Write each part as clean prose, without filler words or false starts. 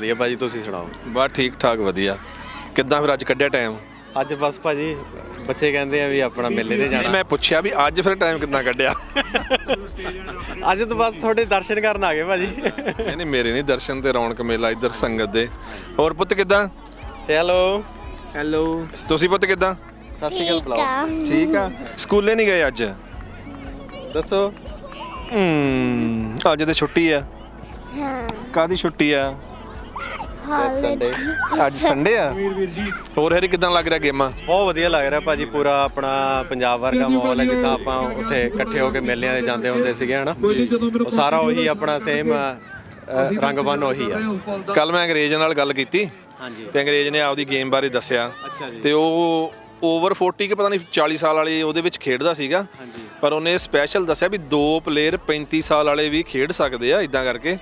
ਵਧੀਆ ਭਾਜੀ, ਤੁਸੀਂ ਸੁਣਾਓ? ਬਸ ਠੀਕ ਠਾਕ ਵਧੀਆ। ਕਿੱਦਾਂ ਫਿਰ ਅੱਜ ਕੱਢਿਆ ਟਾਈਮ? ਅੱਜ ਬਸ ਭਾਜੀ ਬੱਚੇ ਕਹਿੰਦੇ ਆ ਵੀ ਆਪਣਾ ਮੇਲੇ ਤੇ ਜਾਣਾ। ਮੈਂ ਪੁੱਛਿਆ ਵੀ ਅੱਜ ਫਿਰ ਟਾਈਮ ਕਿੱਦਾਂ ਕੱਢਿਆ? ਅੱਜ ਤਾਂ ਬਸ ਤੁਹਾਡੇ ਦਰਸ਼ਨ ਕਰਨ ਆ ਗਏ ਭਾਜੀ। ਨਹੀਂ ਮੇਰੇ ਨਹੀਂ, ਦਰਸ਼ਨ ਤੇ ਰੌਣਕ ਮੇਲਾ ਇੱਧਰ ਸੰਗਤ ਦੇ। ਹੋਰ ਪੁੱਤ ਕਿੱਦਾਂ? ਹੈਲੋ ਹੈਲੋ, ਤੁਸੀਂ ਪੁੱਤ ਕਿੱਦਾਂ? ਸਤਿ ਸ਼੍ਰੀ ਅਕਾਲ ਬੁਲਾਓ। ਠੀਕ ਆ। ਸਕੂਲੇ ਨਹੀਂ ਗਏ ਅੱਜ? ਦੱਸੋ। ਅੱਜ ਤੇ ਛੁੱਟੀ ਆ। ਕਾਹਦੀ ਛੁੱਟੀ ਆ? ਸੰਡੇ। ਅੱਜ ਸੰਡੇ ਆ। ਹੋਰ ਹੈਰੀ ਕਿੱਦਾਂ ਲੱਗ ਰਿਹਾ ਗੇਮਾਂ? ਬਹੁਤ ਵਧੀਆ ਲੱਗ ਰਿਹਾ ਭਾਜੀ, ਪੂਰਾ ਆਪਣਾ ਪੰਜਾਬ ਵਰਗਾ ਮਾਹੌਲ ਹੈ, ਜਿੱਦਾਂ ਆਪਾਂ ਉੱਥੇ ਇਕੱਠੇ ਹੋ ਕੇ ਮੇਲਿਆਂ 'ਤੇ ਜਾਂਦੇ ਹੁੰਦੇ ਸੀਗੇ ਹਨਾ। ਉਹ ਸਾਰਾ ਉਹੀ ਆਪਣਾ ਸੇਮ ਰੰਗ-ਬੰਨ ਉਹੀ ਆ। ਕੱਲ ਮੈਂ ਅੰਗਰੇਜ਼ ਨਾਲ ਗੱਲ ਕੀਤੀ ਤੇ ਅੰਗਰੇਜ਼ ਨੇ ਆਪਦੀ ਗੇਮ ਬਾਰੇ ਦੱਸਿਆ ਤੇ ਉਹ ਓਵਰ 40 ਕਿ ਪਤਾ ਨਹੀਂ 40 ਸਾਲ ਵਾਲੇ ਉਹਦੇ ਵਿੱਚ ਖੇਡਦਾ ਸੀਗਾ, ਪਰ ਉਹਨੇ ਸਪੈਸ਼ਲ ਦੱਸਿਆ ਵੀ 2 ਪਲੇਅਰ 35 ਸਾਲ ਵਾਲੇ ਵੀ ਖੇਡ ਸਕਦੇ ਆ ਇਦਾਂ ਕਰਕੇ।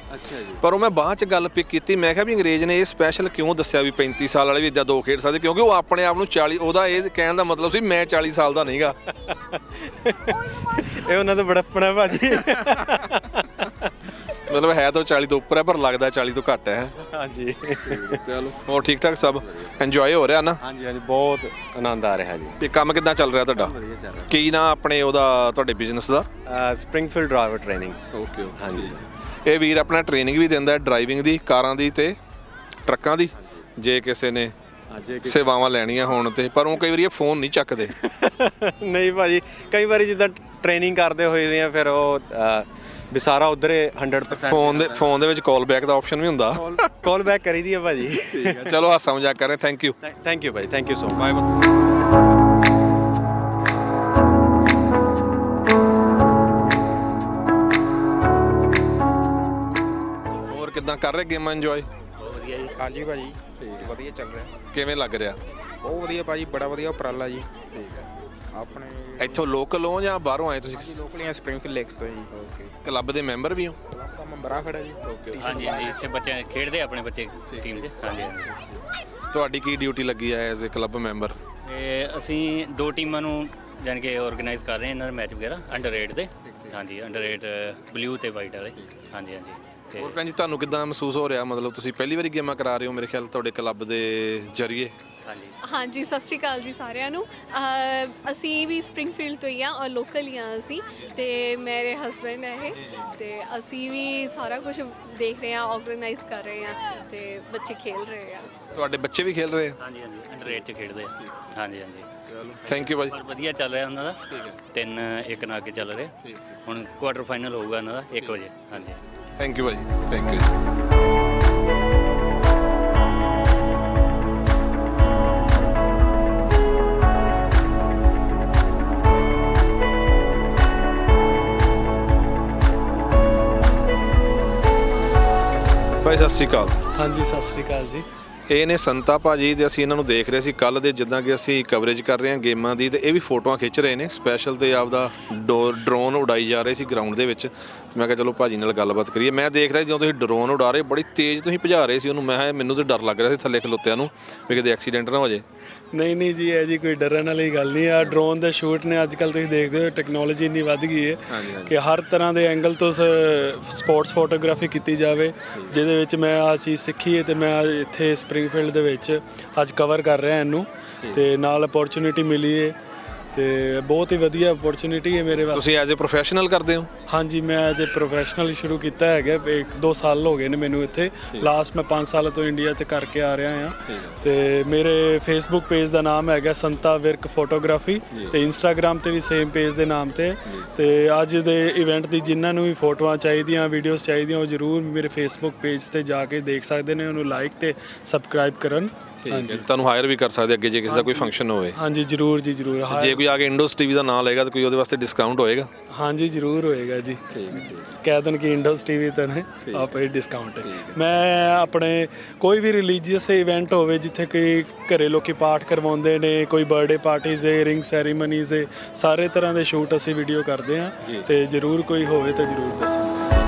ਪਰ ਉਹ ਮੈਂ ਬਾਅਦ ਚ ਗੱਲ ਪਿਕ ਕੀਤੀ, ਮੈਂ ਕਿਹਾ ਵੀ ਅੰਗਰੇਜ਼ ਨੇ ਇਹ ਸਪੈਸ਼ਲ ਕਿਉਂ ਦੱਸਿਆ ਵੀ 35 ਸਾਲ ਵਾਲੇ ਵੀ ਇਦਾਂ 2 ਖੇਡ ਸਕਦੇ, ਕਿਉਂਕਿ ਉਹ ਆਪਣੇ ਆਪ ਨੂੰ 40, ਉਹਦਾ ਇਹ ਕਹਿਣ ਦਾ ਮਤਲਬ ਸੀ ਮੈਂ 40 ਸਾਲ ਦਾ ਨਹੀਂਗਾ। ਇਹ ਉਹਨਾਂ ਤੋਂ ਬੜਪਣਾ ਭਾਜੀ। ਮਤਲਬ ਹੈ ਤਾਂ 40 ਤੋਂ ਉੱਪਰ ਹੈ ਪਰ ਲੱਗਦਾ 40 ਤੋਂ ਘੱਟ ਹੈ। ਹਾਂਜੀ ਚਲੋ ਹੋਰ ਠੀਕ ਠਾਕ ਸਭ? ਇੰਜੋਏ ਹੋ ਰਿਹਾ ਨਾ? ਹਾਂਜੀ ਹਾਂਜੀ, ਬਹੁਤ ਆਨੰਦ ਆ ਰਿਹਾ ਜੀ। ਤੇ ਕੰਮ ਕਿੱਦਾਂ ਚੱਲ ਰਿਹਾ ਤੁਹਾਡਾ? ਵਧੀਆ ਚੱਲ ਰਿਹਾ। ਕੀ ਨਾ ਆਪਣੇ ਉਹਦਾ ਤੁਹਾਡੇ ਬਿਜ਼ਨਸ ਦਾ? Springfield driver training. ਓਕੇ ਹਾਂਜੀ। ਇਹ ਵੀਰ ਆਪਣਾ ਟ੍ਰੇਨਿੰਗ ਵੀ ਦਿੰਦਾ ਡਰਾਈਵਿੰਗ ਦੀ, ਕਾਰਾਂ ਦੀ ਤੇ ਟਰੱਕਾਂ ਦੀ, ਜੇ ਕਿਸੇ ਨੇ ਸੇਵਾਵਾਂ ਲੈਣੀਆਂ ਹੋਣ ਤੇ। ਪਰ ਉਹ ਕਈ ਵਾਰੀ ਫੋਨ ਨਹੀਂ ਚੱਕਦੇ। ਨਹੀਂ ਭਾਜੀ, ਕਈ ਵਾਰੀ ਜਿੱਦਾਂ ਟ੍ਰੇਨਿੰਗ ਕਰਦੇ ਹੋਏ ਆ ਫਿਰ ਉਹ ਵੀ ਸਾਰਾ ਉਧਰ 100% ਫੋਨ ਦੇ ਵਿੱਚ ਕਾਲ ਬੈਕ ਦਾ ਆਪਸ਼ਨ ਵੀ ਹੁੰਦਾ। ਕਾਲ ਬੈਕ ਕਰੀਦੀ ਆ ਭਾਜੀ। ਠੀਕ ਹੈ, ਚਲੋ ਹਾਸਾ ਮਜ਼ਾਕ ਕਰ ਰਹੇ। ਥੈਂਕ ਯੂ ਭਾਜੀ, thank you so much. Bye. ਹੋਰ ਕਿੱਦਾਂ ਕਰ ਰਹੇ ਗੇਮਾਂ ਇੰਜੋਏ? ਬਹੁਤ ਵਧੀਆ ਜੀ। ਹਾਂਜੀ ਭਾਜੀ, ਵਧੀਆ ਚੱਲ ਰਿਹਾ। ਕਿਵੇਂ ਲੱਗ ਰਿਹਾ? ਬਹੁਤ ਵਧੀਆ ਭਾਜੀ, ਬੜਾ ਵਧੀਆ ਉਪਰਾਲਾ ਜੀ। ਠੀਕ ਹੈ। ਆਪਣੇ ਇੱਥੋਂ ਲੋਕਲ ਹੋ ਜਾਂ ਬਾਹਰੋਂ ਆਏ ਤੁਸੀਂ? ਲੋਕਲੀਆਂ ਸਪ੍ਰਿੰਗਫੀਲਡ ਲੇਕਸ ਤੋਂ ਜੀ। ਓਕੇ। ਕਲੱਬ ਦੇ ਮੈਂਬਰ ਵੀ ਹੋ? ਕਲੱਬ ਦਾ ਮੈਂਬਰ ਆ ਖੜਾ ਜੀ। ਓਕੇ। ਹਾਂਜੀ ਹਾਂਜੀ, ਇੱਥੇ ਬੱਚੇ ਖੇਡਦੇ ਆਪਣੇ ਬੱਚੇ ਟੀਮ 'ਚ। ਹਾਂਜੀ ਹਾਂਜੀ। ਤੁਹਾਡੀ ਕੀ ਡਿਊਟੀ ਲੱਗੀ ਹੈ ਐਜ਼ ਅ ਕਲੱਬ ਮੈਂਬਰ? ਇਹ ਅਸੀਂ 2 ਟੀਮਾਂ ਨੂੰ ਜਾਣੀ ਕਿ ਆਰਗੇਨਾਈਜ਼ ਕਰ ਰਹੇ ਹਾਂ ਇਹਨਾਂ ਦੇ ਮੈਚ ਵਗੈਰਾ ਅੰਡਰ 8 ਦੇ। ਹਾਂਜੀ, ਅੰਡਰ 8 ਬਲੂ ਤੇ ਵਾਈਟ ਵਾਲੇ। ਹਾਂਜੀ ਹਾਂਜੀ। ਤੇ ਹੋਰ ਭੈਣ ਜੀ ਤੁਹਾਨੂੰ ਕਿੱਦਾਂ ਮਹਿਸੂਸ ਹੋ ਰਿਹਾ? ਮਤਲਬ ਤੁਸੀਂ ਪਹਿਲੀ ਵਾਰੀ ਗੇਮਾਂ ਕਰਾ ਰਹੇ ਹੋ ਮੇਰੇ ਖਿਆਲ ਤੁਹਾਡੇ ਕਲੱਬ ਦੇ ਜ਼ਰੀਏ। ਹਾਂਜੀ, ਸਤਿ ਸ਼੍ਰੀ ਅਕਾਲ ਜੀ ਸਾਰਿਆਂ ਨੂੰ। ਅਸੀਂ ਵੀ ਸਪ੍ਰਿੰਗਫੀਲਡ ਤੋਂ ਹੀ ਆ ਔਰ ਲੋਕਲ ਹੀ ਆ ਅਸੀਂ, ਤੇ ਮੇਰੇ ਹਸਬੈਂਡ ਹੈ ਇਹ, ਤੇ ਅਸੀਂ ਵੀ ਸਾਰਾ ਕੁਝ ਦੇਖ ਰਹੇ ਹਾਂ, ਆਰਗੇਨਾਈਜ਼ ਕਰ ਰਹੇ ਹਾਂ ਤੇ ਬੱਚੇ ਖੇਲ ਰਹੇ ਆ। ਤੁਹਾਡੇ ਬੱਚੇ ਵੀ ਖੇਲ ਰਹੇ ਆ? ਹਾਂਜੀ ਹਾਂਜੀ, ਅੰਡਰ 8 'ਚ ਖੇਡਦੇ ਆ। ਹਾਂਜੀ ਹਾਂਜੀ। ਚਲੋ ਥੈਂਕ ਯੂ ਭਾਈ। ਪਰ ਵਧੀਆ ਚੱਲ ਰਿਹਾ ਉਹਨਾਂ ਦਾ। 3-1 ਨਾਲ ਅੱਗੇ ਚੱਲ ਰਿਹਾ। ਹੁਣ ਕੁਆਟਰ ਫਾਈਨਲ ਹੋਊਗਾ ਇਹਨਾਂ ਦਾ 1 ਵਜੇ। ਹਾਂਜੀ thank you Bhai, thank you. ਭਾਈ ਸਤਿ ਸ਼੍ਰੀ ਅਕਾਲ। ਹਾਂਜੀ ਸਤਿ ਸ਼੍ਰੀ ਅਕਾਲ ਜੀ। ਇਹ ਨੇ ਸੰਤਾ ਭਾਜੀ ਤੇ ਅਸੀਂ ਇਹਨਾਂ ਨੂੰ ਦੇਖ ਰਹੇ ਸੀ ਕੱਲ ਦੇ, ਜਿੱਦਾਂ ਕਿ ਅਸੀਂ ਕਵਰੇਜ ਕਰ ਰਹੇ ਹਾਂ ਗੇਮਾਂ ਦੀ, ਤੇ ਇਹ ਵੀ ਫੋਟੋਆਂ ਖਿੱਚ ਰਹੇ ਨੇ ਸਪੈਸ਼ਲ, ਤੇ ਆਪਦਾ ਡਰੋਨ ਉਡਾਈ ਜਾ ਰਹੇ ਸੀ ਗਰਾਊਂਡ ਦੇ ਵਿੱਚ। ਮੈਂ ਕਿਹਾ ਚਲੋ ਭਾਜੀ ਨਾਲ ਗੱਲਬਾਤ ਕਰੀਏ। ਮੈਂ ਦੇਖ ਰਿਹਾ ਜਦੋਂ ਤੁਸੀਂ ਡਰੋਨ ਉਡਾ ਰਹੇ ਬੜੀ ਤੇਜ਼ ਤੁਸੀਂ ਭਜਾ ਰਹੇ ਸੀ ਉਹਨੂੰ, ਮੈਨੂੰ ਤਾਂ ਡਰ ਲੱਗ ਰਿਹਾ ਸੀ ਥੱਲੇ ਖਲੋਤਿਆਂ ਨੂੰ ਵੀ ਕਿਤੇ ਐਕਸੀਡੈਂਟ ਨਾ ਹੋ ਜਾਏ। ਨਹੀਂ ਜੀ, ਇਹ ਜੀ ਕੋਈ ਡਰਨ ਵਾਲੀ ਗੱਲ ਨਹੀਂ ਆ। ਡਰੋਨ ਦੇ ਸ਼ੂਟ ਨੇ ਅੱਜ ਕੱਲ੍ਹ ਤੁਸੀਂ ਦੇਖਦੇ ਹੋ ਟੈਕਨੋਲੋਜੀ ਇੰਨੀ ਵੱਧ ਗਈ ਹੈ ਕਿ ਹਰ ਤਰ੍ਹਾਂ ਦੇ ਐਂਗਲ ਤੋਂ ਸਪੋਰਟਸ ਫੋਟੋਗ੍ਰਾਫੀ ਕੀਤੀ ਜਾਵੇ, ਜਿਹਦੇ ਵਿੱਚ ਮੈਂ ਆਹ ਚੀਜ਼ ਸਿੱਖੀ ਹੈ ਤੇ ਮੈਂ ਇੱਥੇ ਸਪ੍ਰਿੰਗਫੀਲਡ ਦੇ ਵਿੱਚ ਅੱਜ ਕਵਰ ਕਰ ਰਿਹਾ ਇਹਨੂੰ, ਤੇ ਨਾਲ ਅਪੋਰਚੁਨਿਟੀ ਮਿਲੀ ਹੈ ਤੇ ਬਹੁਤ ਹੀ ਵਧੀਆ ਅਪੋਰਚੁਨਿਟੀ ਹੈ ਮੇਰੇ ਵਾਸਤੇ। ਤੁਸੀਂ ਐਜ਼ ਅ ਪ੍ਰੋਫੈਸ਼ਨਲ ਕਰਦੇ ਹੋ? ਹਾਂਜੀ, ਮੈਂ ਐਜ਼ ਅ ਪ੍ਰੋਫੈਸ਼ਨਲ ਸ਼ੁਰੂ ਕੀਤਾ ਹੈਗਾ। 1-2 ਸਾਲ ਹੋ ਗਏ ਨੇ ਮੈਨੂੰ ਇੱਥੇ। ਲਾਸਟ ਮੈਂ 5 ਸਾਲ ਤੋਂ ਇੰਡੀਆ 'ਚ ਕਰਕੇ ਆ ਰਿਹਾ ਹਾਂ। ਤੇ ਮੇਰੇ ਫੇਸਬੁੱਕ ਪੇਜ ਦਾ ਨਾਮ ਹੈਗਾ ਸੰਤਾ ਵਿਰਕ ਫੋਟੋਗ੍ਰਾਫੀ, ਤੇ ਇੰਸਟਾਗ੍ਰਾਮ ਤੇ ਵੀ ਸੇਮ ਪੇਜ ਦੇ ਨਾਮ ਤੇ। ਤੇ ਅੱਜ ਦੇ ਇਵੈਂਟ ਦੀ ਜਿਨ੍ਹਾਂ ਨੂੰ ਵੀ ਫੋਟੋਆਂ ਚਾਹੀਦੀਆਂ, ਵੀਡੀਓਜ਼ ਚਾਹੀਦੀਆਂ, ਉਹ ਜ਼ਰੂਰ ਮੇਰੇ ਫੇਸਬੁੱਕ ਪੇਜ ਤੇ ਜਾ ਕੇ ਦੇਖ ਸਕਦੇ ਨੇ, ਉਹਨੂੰ ਲਾਈਕ ਤੇ ਸਬਸਕ੍ਰਾਈਬ ਕਰਨ। ਹਾਂਜੀ, ਤੁਹਾਨੂੰ ਹਾਇਰ ਵੀ ਕਰ ਸਕਦੇ ਅੱਗੇ ਜੇ ਕਿਸੇ ਦਾ ਕੋਈ ਫੰਕਸ਼ਨ ਹੋਵੇ। ਹਾਂਜੀ ਜ਼ਰੂਰ ਜੀ, ਜ਼ਰੂਰ। ਜੇ ਕੋਈ ਆ ਕੇ ਇੰਡੋਸ ਟੀਵੀ ਦਾ ਨਾਮ ਲਏਗਾ ਤਾਂ ਕੋਈ ਉਹਦੇ ਵਾਸਤੇ ਡਿਸਕਾਊਂਟ ਹੋਏਗਾ? ਹਾਂਜੀ ਜ਼ਰੂਰ ਹੋਏਗਾ ਜੀ। ਕਹਿ ਦੇਣ ਕਿ ਇੰਡੋਸ ਟੀਵੀ ਤਾਂ ਨੇ ਆਪੇ ਡਿਸਕਾਊਂਟ। ਮੈਂ ਆਪਣੇ ਕੋਈ ਵੀ ਰਿਲੀਜੀਅਸ ਇਵੈਂਟ ਹੋਵੇ ਜਿੱਥੇ ਕੋਈ ਘਰੇ ਲੋਕੀ ਪਾਠ ਕਰਵਾਉਂਦੇ ਨੇ, ਕੋਈ ਬਰਥਡੇ ਪਾਰਟੀਜ਼ ਹੈ, ਰਿੰਗ ਸੈਰੀਮਨੀਜ਼ ਹੈ, ਸਾਰੇ ਤਰ੍ਹਾਂ ਦੇ ਸ਼ੂਟ ਅਸੀਂ ਵੀਡੀਓ ਕਰਦੇ ਹਾਂ, ਤੇ ਜ਼ਰੂਰ ਕੋਈ ਹੋਵੇ ਤਾਂ ਜ਼ਰੂਰ ਦੱਸੋ।